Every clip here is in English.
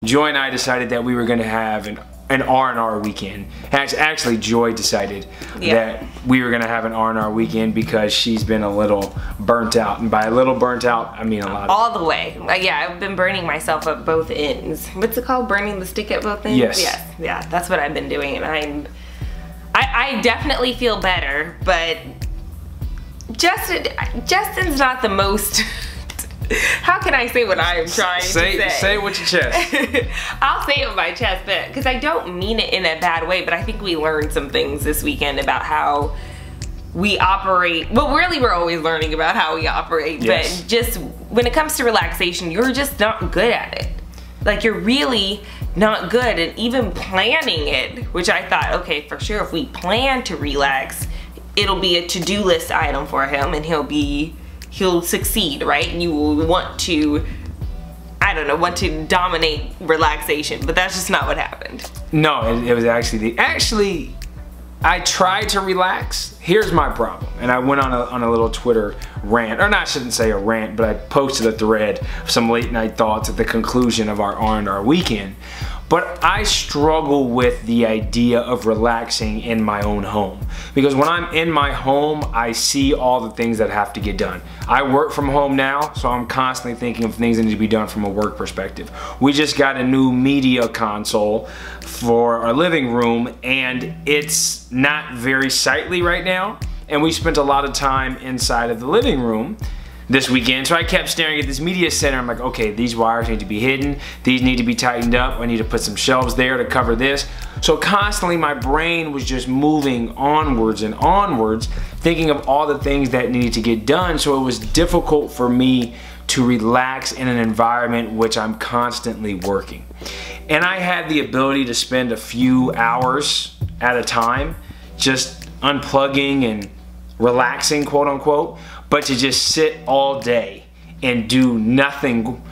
Joy and I decided that we were going to have an R&R weekend. Actually, Joy decided that we were going to have an R&R weekend because she's been a little burnt out. And by a little burnt out, I mean a lot. All the way. Yeah, I've been burning myself at both ends. What's it called? Burning the stick at both ends? Yes. Yes. Yeah, that's what I've been doing. And I definitely feel better, but Justin's not the most... How can I say what I am trying to say? Say it with your chest. I'll say it with my chest, but because I don't mean it in a bad way, but I think we learned some things this weekend about how we operate. Well, really, we're always learning about how we operate, yes. But just when it comes to relaxation, you're just not good at it. Like, you're really not good at even planning it, which I thought, okay, for sure, if we plan to relax, it'll be a to-do list item for him, and he'll succeed, right? And you will want to, I don't know, want to dominate relaxation, but that's just not what happened. No, it was actually I tried to relax. Here's my problem. And I went on a little Twitter rant, or not, I shouldn't say a rant, but I posted a thread of some late night thoughts at the conclusion of our R&R weekend. But I struggle with the idea of relaxing in my own home. Because when I'm in my home, I see all the things that have to get done. I work from home now, so I'm constantly thinking of things that need to be done from a work perspective. We just got a new media console for our living room, and it's not very sightly right now. And we spent a lot of time inside of the living room this weekend, so I kept staring at this media center. I'm like, okay, these wires need to be hidden, these need to be tightened up, I need to put some shelves there to cover this. So constantly my brain was just moving onwards and onwards, thinking of all the things that needed to get done, so it was difficult for me to relax in an environment which I'm constantly working. And I had the ability to spend a few hours at a time just unplugging and relaxing, quote unquote, but to just sit all day and do nothing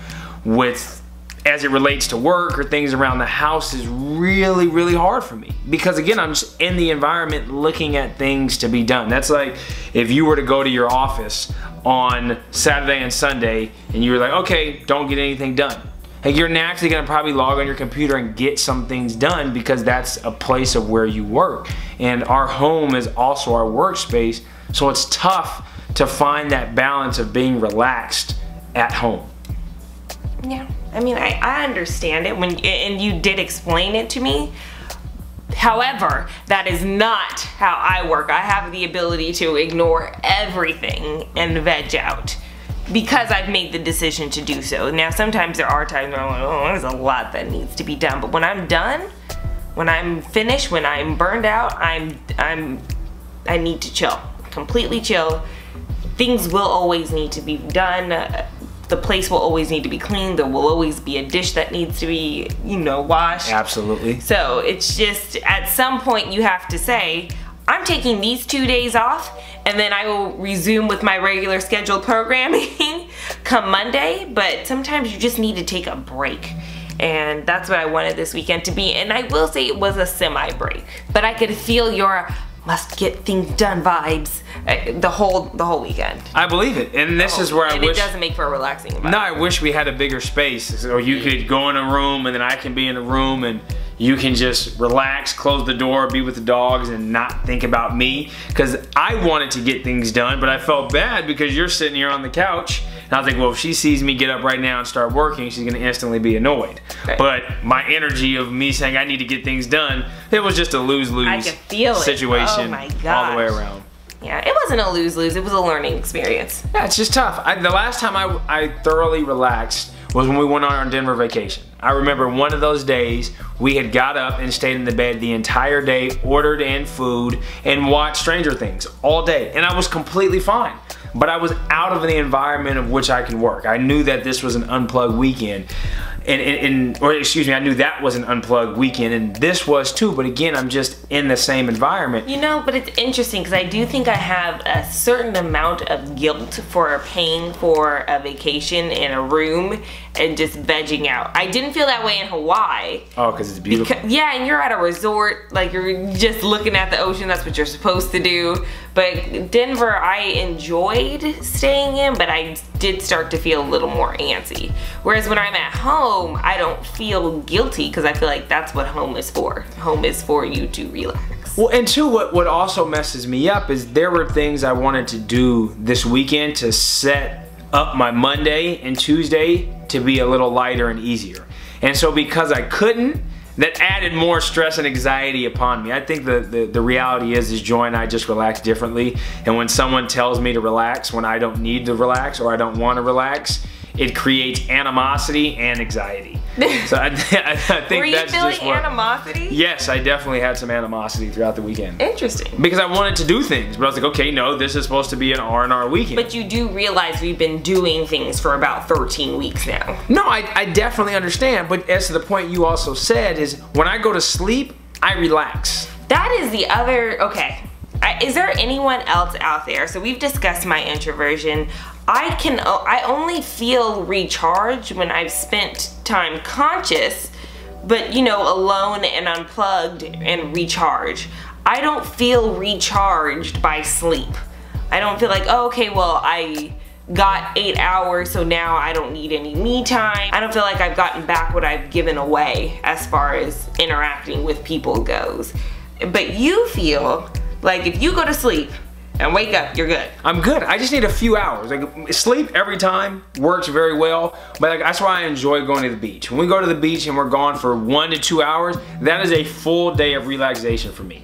with, as it relates to work or things around the house, is really, really hard for me. Because again, I'm just in the environment looking at things to be done. That's like if you were to go to your office on Saturday and Sunday and you were like, okay, don't get anything done. Like, you're naturally gonna probably log on your computer and get some things done because that's a place of where you work. And our home is also our workspace, so it's tough to find that balance of being relaxed at home. Yeah, I mean, I understand it and you did explain it to me. However, that is not how I work. I have the ability to ignore everything and veg out because I've made the decision to do so. Now, sometimes there are times where I'm like, oh, there's a lot that needs to be done. But when I'm done, when I'm finished, when I'm burned out, I need to chill, completely chill. Things will always need to be done. The place will always need to be cleaned. There will always be a dish that needs to be, you know, washed. Absolutely. So it's just, at some point you have to say, I'm taking these 2 days off, and then I will resume with my regular scheduled programming come Monday. But sometimes you just need to take a break. And that's what I wanted this weekend to be. And I will say it was a semi-break. But I could feel your must get things done vibes the whole weekend. I believe it, and this is where I wish. It doesn't make for a relaxing environment. No, I wish we had a bigger space so you could go in a room and then I can be in a room and you can just relax, close the door, be with the dogs, and not think about me. Because I wanted to get things done, but I felt bad because you're sitting here on the couch. And I was like, well, if she sees me get up right now and start working, she's gonna instantly be annoyed. Right. But my energy of me saying I need to get things done, it was just a lose-lose situation all the way around. Yeah, it wasn't a lose-lose, it was a learning experience. Yeah, it's just tough. The last time I thoroughly relaxed was when we went on our Denver vacation. I remember one of those days we had got up and stayed in the bed the entire day, ordered in food, and watched Stranger Things all day. And I was completely fine. But I was out of the environment of which I can work. I knew that this was an unplugged weekend. Or excuse me, I knew that was an unplugged weekend, and this was too, but again, I'm just in the same environment. You know, but it's interesting because I do think I have a certain amount of guilt for paying for a vacation in a room and just vegging out. I didn't feel that way in Hawaii. Oh, because it's beautiful. Yeah, and you're at a resort, like you're just looking at the ocean, that's what you're supposed to do. But Denver, I enjoyed staying in, but I did start to feel a little more antsy. Whereas when I'm at home, I don't feel guilty because I feel like that's what home is for. Home is for you to relax. Well, and two, what also messes me up is there were things I wanted to do this weekend to set up my Monday and Tuesday to be a little lighter and easier. And so because I couldn't, that added more stress and anxiety upon me. I think the reality is Joy and I just relax differently. And when someone tells me to relax when I don't need to relax or I don't want to relax, it creates animosity and anxiety. So I think Were you that's feeling just what, animosity? Yes, I definitely had some animosity throughout the weekend. Interesting. Because I wanted to do things, but I was like, okay, no, this is supposed to be an R&R weekend. But you do realize we've been doing things for about 13 weeks now. No, I definitely understand, but as to the point you also said is when I go to sleep, I relax. That is the other, okay. Is there anyone else out there? So we've discussed my introversion. I only feel recharged when I've spent time conscious, but you know, alone and unplugged and recharge. I don't feel recharged by sleep. I don't feel like, oh, okay, well, I got 8 hours, so now I don't need any me time. I don't feel like I've gotten back what I've given away as far as interacting with people goes. But you feel like if you go to sleep and wake up, you're good. I'm good. I just need a few hours. Like, sleep every time works very well, but like, that's why I enjoy going to the beach. When we go to the beach and we're gone for 1 to 2 hours, that is a full day of relaxation for me.